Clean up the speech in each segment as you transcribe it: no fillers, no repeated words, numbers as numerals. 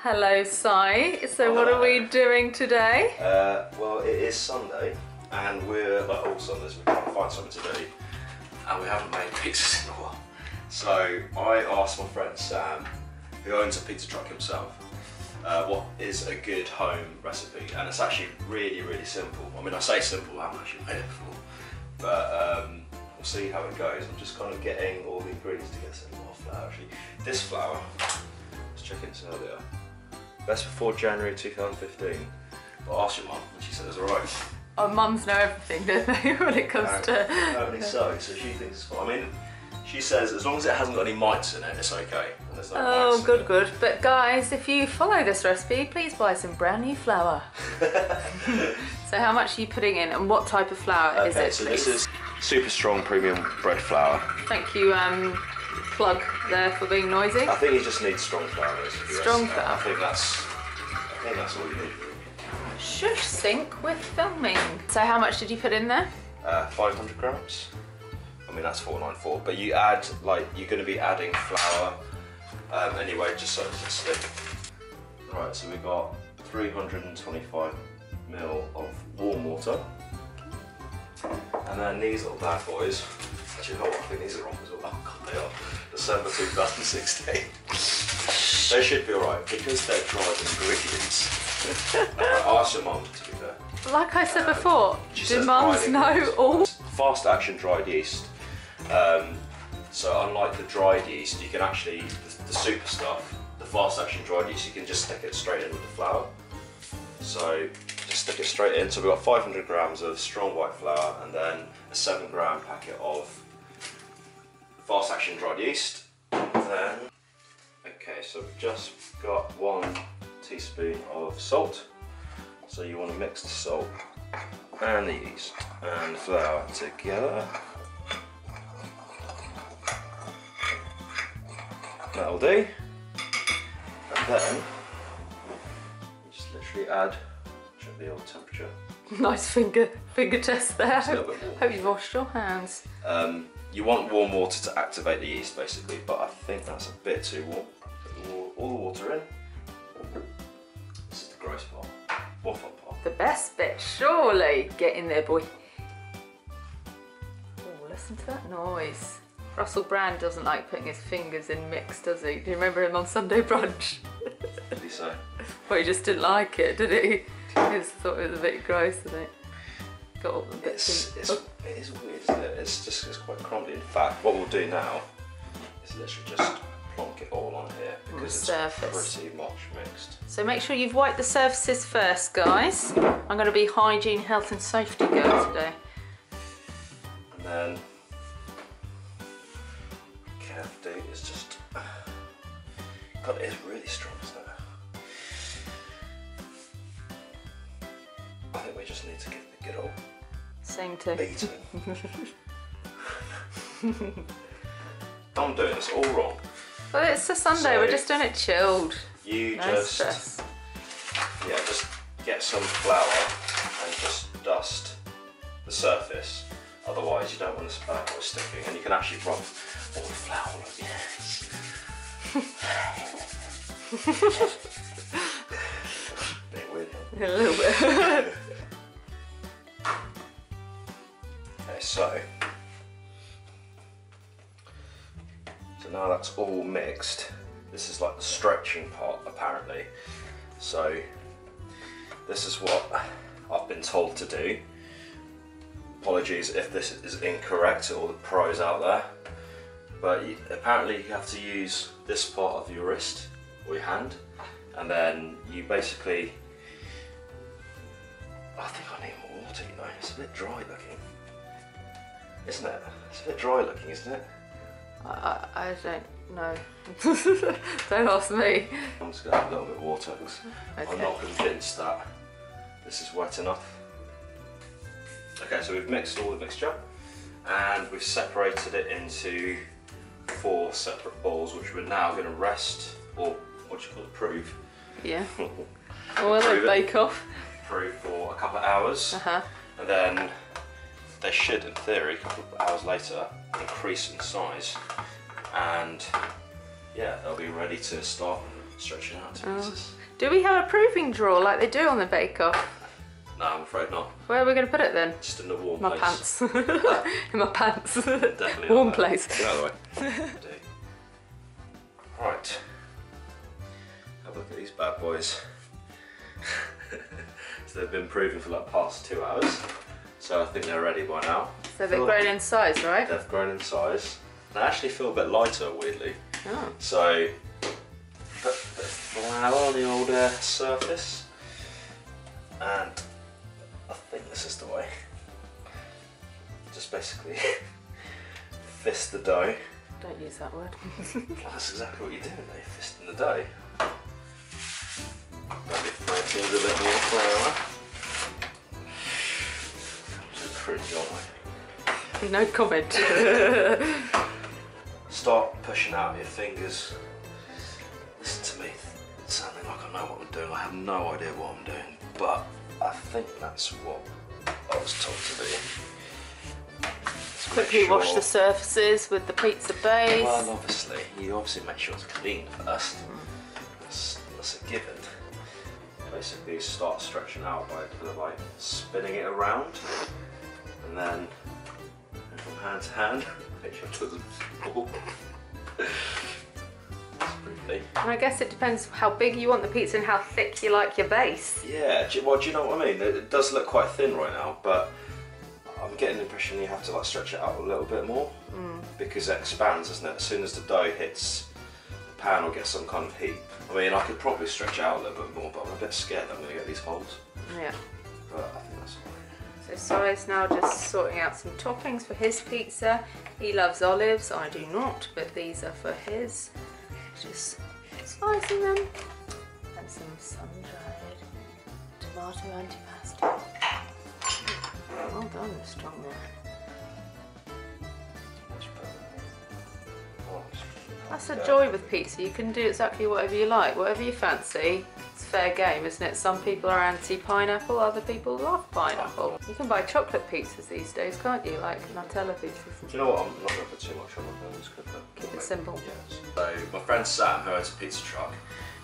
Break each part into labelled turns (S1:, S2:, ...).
S1: Hello, Si. So what are we doing today?
S2: Well, it is Sunday, and we're, like all Sundays, we're trying to find something to do, and we haven't made pizzas in a while. So I asked my friend Sam, who owns a pizza truck himself, what is a good home recipe, and it's actually really, really simple. I mean, I say simple, I haven't actually made it before, but we'll see how it goes. I'm just kind of getting all the ingredients to get some more flour. Actually, this flour, I was checking this earlier, best before January 2015. But ask your mum, and she said it's alright.
S1: Oh, mums know everything, don't they, when it comes to...
S2: Apparently so she thinks it's fine. I mean, she says as long as it hasn't got any mites in it, it's okay. And there's no mites in it.
S1: Good. But guys, if you follow this recipe, please buy some brand new flour. So how much are you putting in, and what type of flour is it,
S2: so
S1: please?
S2: this is super strong premium bread flour.
S1: Thank you, plug there for being noisy.
S2: I think you just need strong flour.
S1: Strong flour.
S2: I think that's all you need.
S1: Shush, sync with filming. So how much did you put in there?
S2: 500 grams. I mean, that's 494, but you add, like, you're going to be adding flour anyway, just so it doesn't stick. Right, so we got 325 ml of warm water. And then these little bad boys, actually, no, I think these are wrong as well. Oh God, they are. December 2016. They should be alright, because they're dried ingredients. I asked your mum, to be fair.
S1: Like I said before, do mums know
S2: ingredients.
S1: all?
S2: Fast action dried yeast. So unlike the dried yeast, you can actually, the super stuff, the fast action dried yeast, you can just stick it straight in with the flour. So just stick it straight in. So we've got 500 grams of strong white flour, and then a 7-gram packet of fast action dried yeast. Then, okay, so we've just got 1 teaspoon of salt. So you want to mix the salt and the yeast and the flour together. That'll do. And then you just literally add, check the old temperature.
S1: Nice finger test there.
S2: Just a little bit more.
S1: Hope you've washed your hands.
S2: You want warm water to activate the yeast basically, but I think that's a bit too warm. Put all the water in. This is the gross part. What fun part?
S1: The best bit, surely. Get in there, boy. Oh, listen to that noise. Russell Brand doesn't like putting his fingers in mix, does he? Do you remember him on Sunday Brunch?
S2: Did he say?
S1: Well, he just didn't like it, did he? He just thought it was a bit gross, didn't he? Got all the bits
S2: It is weird, isn't it? It's quite crumbly. In fact, what we'll do now is literally just plonk it all on here because it's pretty much mixed.
S1: So make sure you've wiped the surfaces first, guys. I'm going to be hygiene, health and safety girl today.
S2: And then what you have to do is just, God, it is really strong, isn't it? I think we just need to give it a good old beating. I'm doing this all wrong.
S1: Well, it's a Sunday,
S2: So,
S1: we're just doing it chilled.
S2: You
S1: No
S2: just,
S1: stress.
S2: yeah, just get some flour and just dust the surface. Otherwise, you don't want the spackle sticking, and you can actually rub all the flour all over your hands. Bit weird.
S1: A little bit.
S2: Okay, so now that's all mixed. This is like the stretching part, apparently. So this is what I've been told to do. Apologies if this is incorrect to all the pros out there, but apparently you have to use this part of your wrist or your hand, and then you basically, I think I need more water, you know. It's a bit dry looking, isn't it? It's a bit dry looking, isn't it?
S1: I don't know. Don't ask me.
S2: I'm just going to add a little bit of water because I'm not convinced that this is wet enough. Okay, so we've mixed all the mixture and we've separated it into 4 separate bowls, which we're now going to rest, or what do you call it, prove?
S1: Yeah. Well, they bake off.
S2: Prove for a couple of hours, and then they should, in theory, a couple of hours later, increase in size, and yeah, they'll be ready to start stretching out to pieces.
S1: Do we have a proving drawer like they do on the Bake Off?
S2: No, I'm afraid not.
S1: Where are we going to put it then?
S2: Just in the warm
S1: My
S2: place.
S1: pants. In my pants.
S2: Definitely
S1: warm
S2: not
S1: place.
S2: Get out of the way. Right. Have a look at these bad boys. So they've been proving for like past 2 hours. So I think they're ready by now.
S1: So they've grown in size, right?
S2: They've grown in size. They actually feel a bit lighter, weirdly.
S1: Oh.
S2: So put a bit of flour on the old surface. And I think this is the way. Just basically fist the dough.
S1: Don't use that word.
S2: That's exactly what you're doing, though. Fisting the dough. Maybe fancy a little bit more flour. It's pretty dry.
S1: No comment.
S2: Start pushing out your fingers. Listen to me. It's sounding like I know what I'm doing. I have no idea what I'm doing, but I think that's what I was told to do.
S1: Quickly wash the surfaces with the pizza base.
S2: Well, obviously, you obviously make sure it's clean first. That's a given. Basically, start stretching out by kind of like spinning it around, and then from hand to hand, make sure it doesn't fall. That's pretty big.
S1: And I guess it depends how big you want the pizza and how thick you like your base.
S2: Yeah, well, do you know what I mean? It does look quite thin right now, but I'm getting the impression you have to like stretch it out a little bit more because it expands, doesn't it? As soon as the dough hits the pan or gets some kind of heat. I mean, I could probably stretch it out a little bit more, but I'm a bit scared that I'm going to get these holes.
S1: Yeah.
S2: But I think that's fine.
S1: So Si's now just sorting out some toppings for his pizza. He loves olives, I do not, but these are for his. Just slicing them. And some sun-dried tomato antipasto. Well done, strong man. That's the joy with pizza. You can do exactly whatever you like, whatever you fancy. It's fair game, isn't it? Some people are anti-pineapple, other people love pineapple. You can buy chocolate pizzas these days, can't you? Like Nutella pizzas.
S2: Do you know what? I'm not going to put too much on my bones.
S1: Keep it simple.
S2: Yes. So my friend Sam, who owns a pizza truck,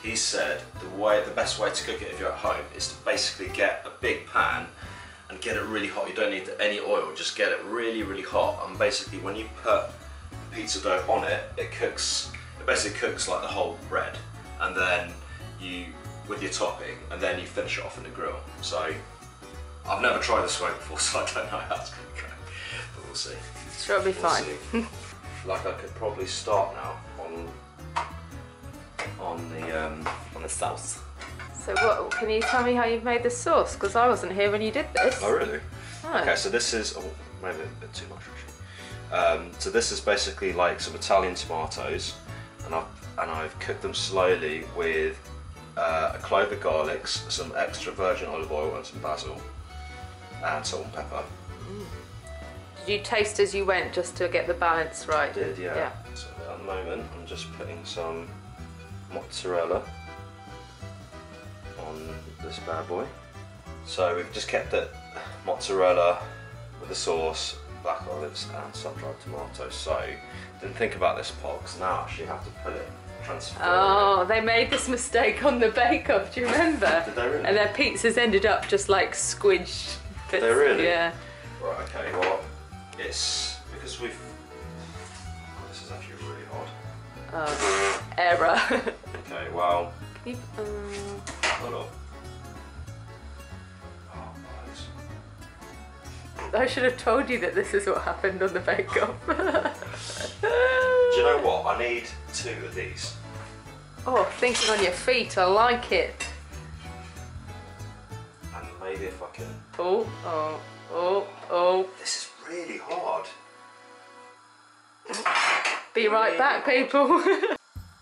S2: he said the best way to cook it if you're at home is to basically get a big pan and get it really hot. You don't need any oil, just get it really, really hot. And basically when you put pizza dough on it, it basically cooks like the whole bread. And then you, with your topping, and then you finish it off in the grill. So I've never tried this way before, so I don't know how it's going to go, but we'll see.
S1: Sure, it'll be fine.
S2: Like I could probably start now on the sauce.
S1: So what, can you tell me how you've made this sauce? Because I wasn't here when you did this.
S2: Oh really?
S1: Oh.
S2: Okay, so this is, maybe a bit too much actually. So this is basically like some Italian tomatoes, and I've cooked them slowly with a clove of garlic, some extra virgin olive oil and some basil, and salt and pepper.
S1: Did you taste as you went just to get the balance right?
S2: I did, yeah. So at the moment I'm just putting some mozzarella on this bad boy. So we've just kept it mozzarella with the sauce, black olives and sun-dried tomatoes. So didn't think about this pot because now I actually have to put it, transfer it.
S1: They made this mistake on the Bake Off, do you remember?
S2: Did they really?
S1: And their pizzas ended up just like squidged.
S2: Did they really?
S1: Yeah.
S2: Right, okay, well, it's because we've... Oh, this is actually really hard.
S1: Error.
S2: Okay, well...
S1: Can you,
S2: Hold on. Oh, nice.
S1: I should have told you that this is what happened on the Bake Off.
S2: Do you know what? I need 2 of these.
S1: Oh, thinking on your feet, I like it.
S2: And maybe if I can...
S1: Oh.
S2: This is really hard.
S1: Be right back, people.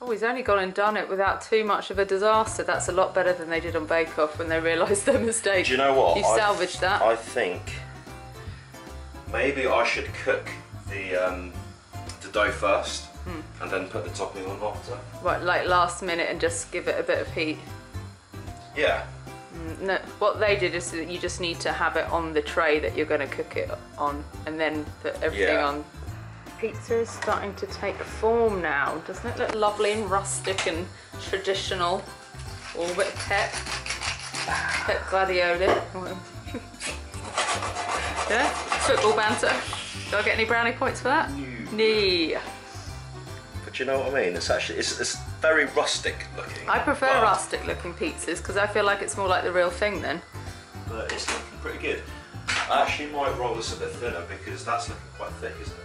S1: Oh, he's only gone and done it without too much of a disaster. That's a lot better than they did on Bake Off when they realised their mistake.
S2: Do you know what?
S1: You salvaged that.
S2: I think maybe I should cook the dough first and then put the topping on after.
S1: Right, like last minute and just give it a bit of heat.
S2: Yeah.
S1: No, what they did is that you just need to have it on the tray that you're going to cook it on and then put everything on pizza is starting to take form now. Doesn't it look lovely and rustic and traditional? All a bit of pep gladioli. Yeah, football banter. Do I get any brownie points for that? No.
S2: But you know what I mean? It's actually, it's very rustic looking.
S1: I prefer rustic looking pizzas because I feel like it's more like the real thing then.
S2: But it's looking pretty good. I actually might roll this a bit thinner because that's looking quite thick, isn't it?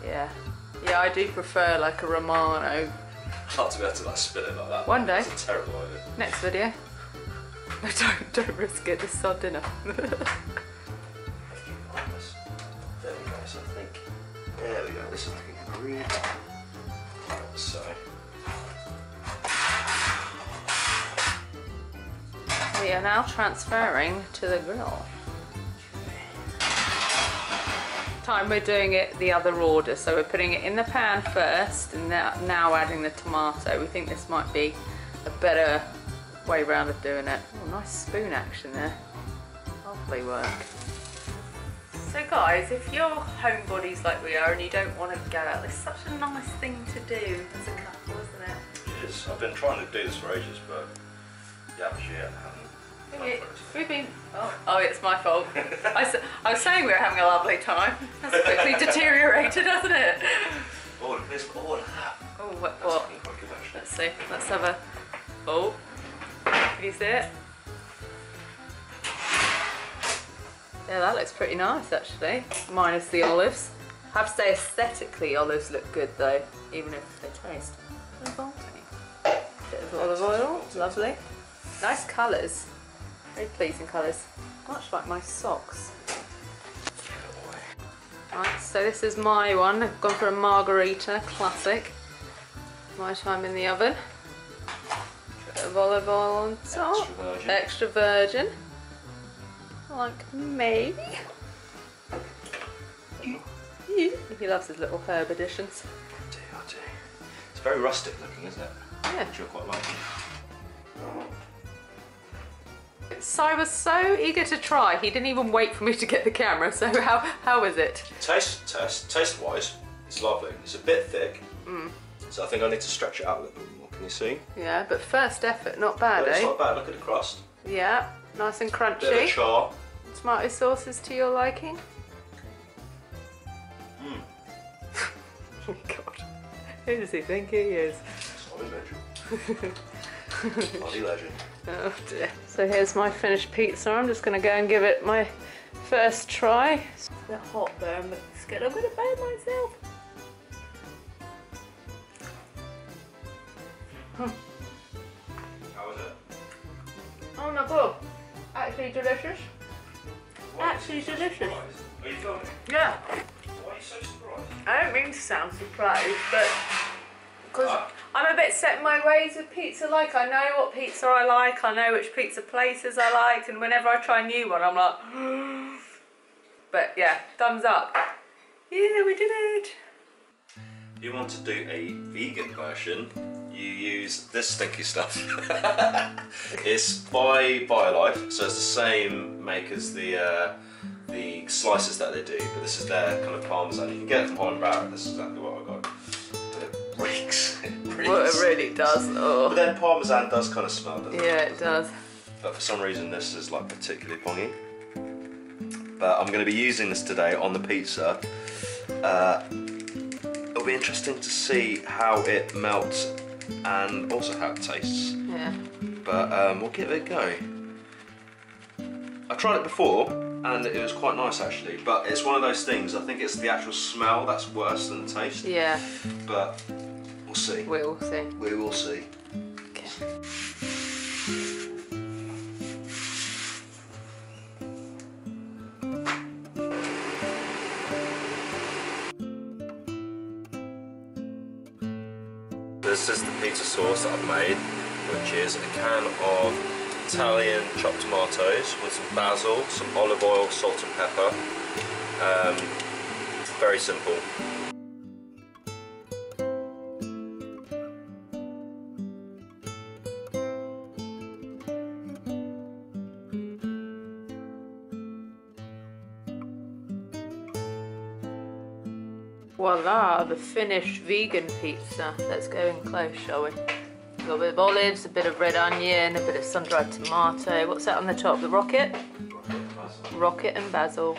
S1: Yeah. Yeah, I do prefer like a Romano.
S2: Hard to be able to like spin it like that.
S1: One day.
S2: That's a terrible idea.
S1: Next video. Don't risk it, this is our dinner.
S2: There we go, so I think, there we go, this is looking green. So.
S1: We are now transferring to the grill. Time we're doing it the other order, so we're putting it in the pan first and now adding the tomato. We think this might be a better way round of doing it. Oh, nice spoon action there. Lovely work. So guys, if you're homebodies like we are and you don't want to go out, it's such a nice thing to do as a couple, isn't it?
S2: It is. I've been trying to do this for ages, but yeah, actually, I haven't.
S1: We've been. Oh, it's my fault. I was saying we were having a lovely time. That's quickly deteriorated, hasn't it?
S2: Oh, there's all of that.
S1: Oh, what?
S2: That's looking quite good, actually.
S1: Let's see. Let's have a. Oh, can you see it? Yeah, that looks pretty nice actually. Minus the olives. I have to say aesthetically, olives look good though, even if they taste revolting. Bit of olive oil, lovely. Nice colours. Very pleasing colours, much like my socks. Right, so this is my one. I've gone for a margarita, classic. My time in the oven. Bit of olive oil on top.
S2: Extra virgin.
S1: Extra virgin. Like me. He loves his little herb additions.
S2: I do. It's very rustic looking, isn't it?
S1: Yeah.
S2: Which you're quite liking.
S1: So I was so eager to try, he didn't even wait for me to get the camera, so how was it?
S2: Taste-wise, it's lovely. It's a bit thick, so I think I need to stretch it out a little bit more. Can you see?
S1: Yeah, but first effort, not bad,
S2: But it's
S1: eh?
S2: not bad, look at the crust.
S1: Yeah, nice and crunchy.
S2: Bit of char.
S1: Tomato sauces to your liking? Oh God, who does he think he is?
S2: Solid legend. Bloody legend.
S1: Oh dear. So here's my finished pizza. I'm just going to go and give it my first try. It's a bit hot there, I'm scared I'm going to burn myself.
S2: How was it?
S1: Oh my God, actually delicious.
S2: Why
S1: Actually
S2: are you so
S1: delicious.
S2: surprised? Are you filming?
S1: Yeah.
S2: Why are you so surprised?
S1: I don't mean to sound surprised, but because I'm a bit set in my ways with pizza. Like, I know what pizza I like, I know which pizza places I like, and whenever I try a new one, I'm like, but yeah, thumbs up. Yeah, we did it.
S2: If you want to do a vegan version, you use this stinky stuff. It's by BioLife, so it's the same make as the slices that they do, but this is their kind of parmesan. You can get it from Holland Barrett. This is exactly what I got. But it reeks.
S1: Well, it really does. Oh.
S2: But then parmesan does kind of smell, doesn't it?
S1: Yeah, it does.
S2: But for some reason this is like particularly pongy. But I'm going to be using this today on the pizza. It'll be interesting to see how it melts and also how it tastes.
S1: Yeah.
S2: But we'll give it a go. I tried it before and it was quite nice actually, but it's one of those things, I think it's the actual smell that's worse than the taste.
S1: Yeah.
S2: But we'll see.
S1: We'll see.
S2: We will see.
S1: Okay.
S2: This is the pizza sauce that I've made, which is a can of Italian chopped tomatoes with some basil, some olive oil, salt and pepper. Very simple.
S1: Voila, the finished vegan pizza. Let's go in close, shall we? We've got a bit of olives, a bit of red onion, a bit of sun-dried tomato. What's that on the top? The rocket? Rocket and basil.